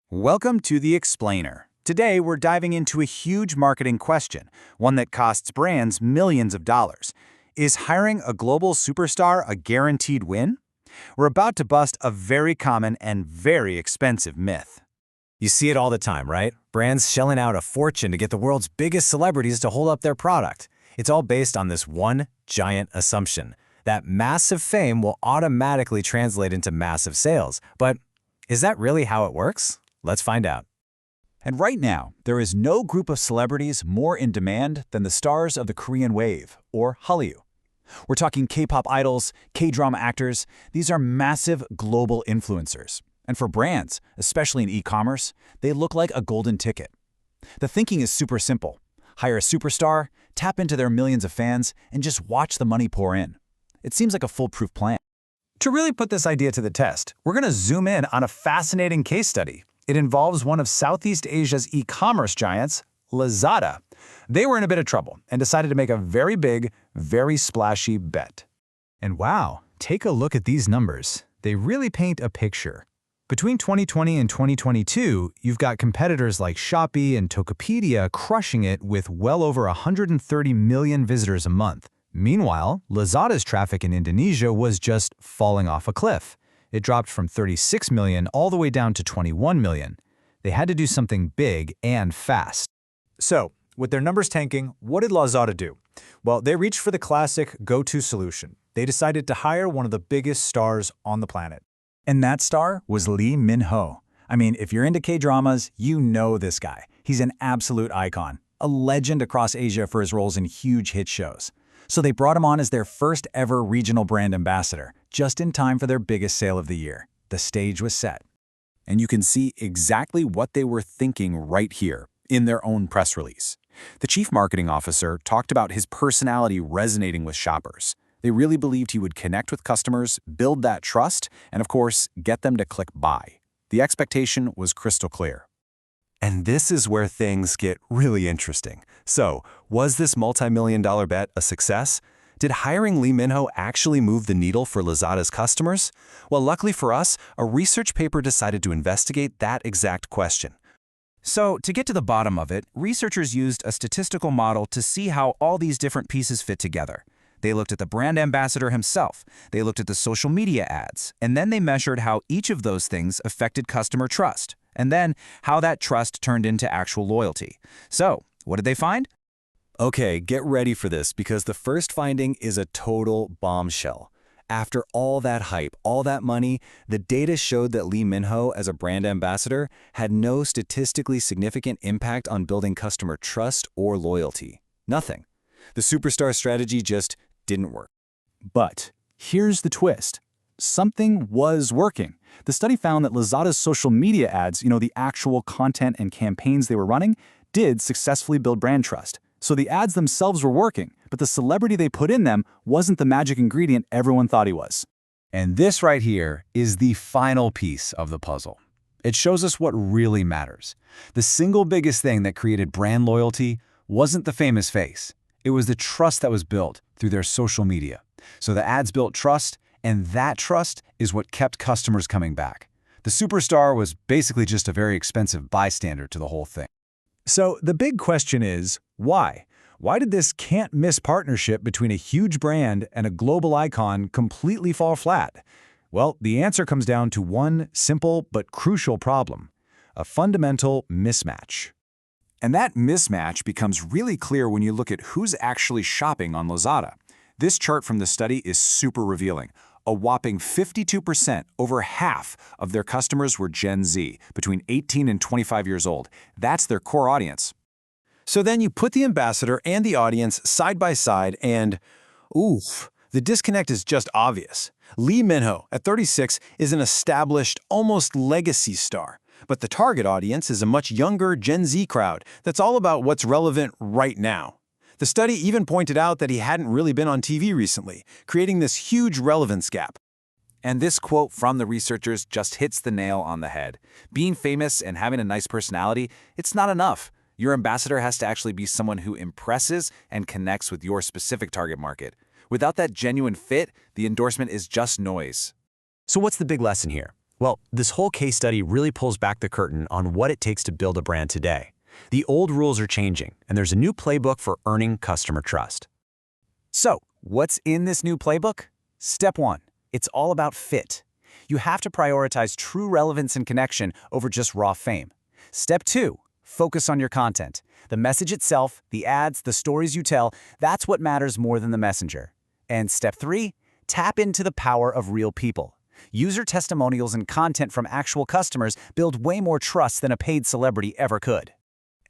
Welcome to The Explainer. Today, we're diving into a huge marketing question, one that costs brands millions of dollars. Is hiring a global superstar a guaranteed win? We're about to bust a very common and very expensive myth. You see it all the time, right? Brands shelling out a fortune to get the world's biggest celebrities to hold up their product. It's all based on this one giant assumption, that massive fame will automatically translate into massive sales. But is that really how it works? Let's find out. And right now, there is no group of celebrities more in demand than the stars of the Korean wave, or Hallyu. We're talking K-pop idols, K-drama actors. These are massive global influencers. And for brands, especially in e-commerce, they look like a golden ticket. The thinking is super simple. Hire a superstar, tap into their millions of fans, and just watch the money pour in. It seems like a foolproof plan. To really put this idea to the test, we're going to zoom in on a fascinating case study. It involves one of Southeast Asia's e-commerce giants, Lazada. They were in a bit of trouble and decided to make a very big, very splashy bet. And wow, take a look at these numbers. They really paint a picture. Between 2020 and 2022, you've got competitors like Shopee and Tokopedia crushing it with well over 130 million visitors a month. Meanwhile, Lazada's traffic in Indonesia was just falling off a cliff. It dropped from 36 million all the way down to 21 million. They had to do something big and fast. So, with their numbers tanking, what did Lazada do? Well, they reached for the classic go-to solution. They decided to hire one of the biggest stars on the planet. And that star was Lee Min-ho. I mean, if you're into K-dramas, you know this guy. He's an absolute icon, a legend across Asia for his roles in huge hit shows. So they brought him on as their first ever regional brand ambassador, just in time for their biggest sale of the year. The stage was set. And you can see exactly what they were thinking right here in their own press release. The chief marketing officer talked about his personality resonating with shoppers. They really believed he would connect with customers, build that trust, and of course, get them to click buy. The expectation was crystal clear. And this is where things get really interesting. So, was this multi-million-dollar bet a success? Did hiring Lee Min-ho actually move the needle for Lazada's customers? Well, luckily for us, a research paper decided to investigate that exact question. So, to get to the bottom of it, researchers used a statistical model to see how all these different pieces fit together. They looked at the brand ambassador himself, they looked at the social media ads, and then they measured how each of those things affected customer trust, and then how that trust turned into actual loyalty. So, what did they find? Okay, get ready for this because the first finding is a total bombshell. After all that hype, all that money, the data showed that Lee Min-ho as a brand ambassador had no statistically significant impact on building customer trust or loyalty. Nothing. The superstar strategy just didn't work. But here's the twist. Something was working. The study found that Lazada's social media ads, the actual content and campaigns they were running, did successfully build brand trust. So the ads themselves were working, but the celebrity they put in them wasn't the magic ingredient everyone thought he was. And this right here is the final piece of the puzzle. It shows us what really matters. The single biggest thing that created brand loyalty wasn't the famous face. It was the trust that was built through their social media. So the ads built trust, and that trust is what kept customers coming back. The superstar was basically just a very expensive bystander to the whole thing. So the big question is, why? Why did this can't-miss partnership between a huge brand and a global icon completely fall flat? Well, the answer comes down to one simple but crucial problem: a fundamental mismatch. And that mismatch becomes really clear when you look at who's actually shopping on Lazada. This chart from the study is super revealing. A whopping 52%, over half of their customers were Gen Z, between 18 and 25 years old. That's their core audience. So then you put the ambassador and the audience side by side and, oof, the disconnect is just obvious. Lee Min-ho, at 36, is an established, almost legacy star. But the target audience is a much younger Gen Z crowd that's all about what's relevant right now. The study even pointed out that he hadn't really been on TV recently, creating this huge relevance gap. And this quote from the researchers just hits the nail on the head. Being famous and having a nice personality, it's not enough. Your ambassador has to actually be someone who impresses and connects with your specific target market. Without that genuine fit, the endorsement is just noise. So what's the big lesson here? Well, this whole case study really pulls back the curtain on what it takes to build a brand today. The old rules are changing, and there's a new playbook for earning customer trust. So, what's in this new playbook? Step 1. It's all about fit. You have to prioritize true relevance and connection over just raw fame. Step 2. Focus on your content. The message itself, the ads, the stories you tell, that's what matters more than the messenger. And step 3. Tap into the power of real people. User testimonials and content from actual customers build way more trust than a paid celebrity ever could.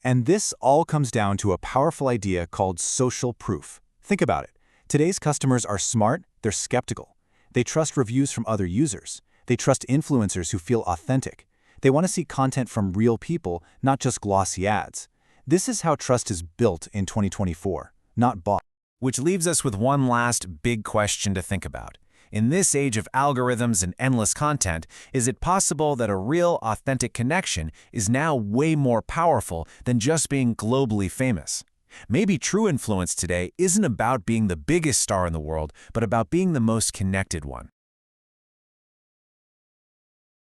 And this all comes down to a powerful idea called social proof. Think about it. Today's customers are smart, they're skeptical. They trust reviews from other users. They trust influencers who feel authentic. They want to see content from real people, not just glossy ads. This is how trust is built in 2024, not bought. Which leaves us with one last big question to think about. In this age of algorithms and endless content, is it possible that a real, authentic connection is now way more powerful than just being globally famous? Maybe true influence today isn't about being the biggest star in the world, but about being the most connected one.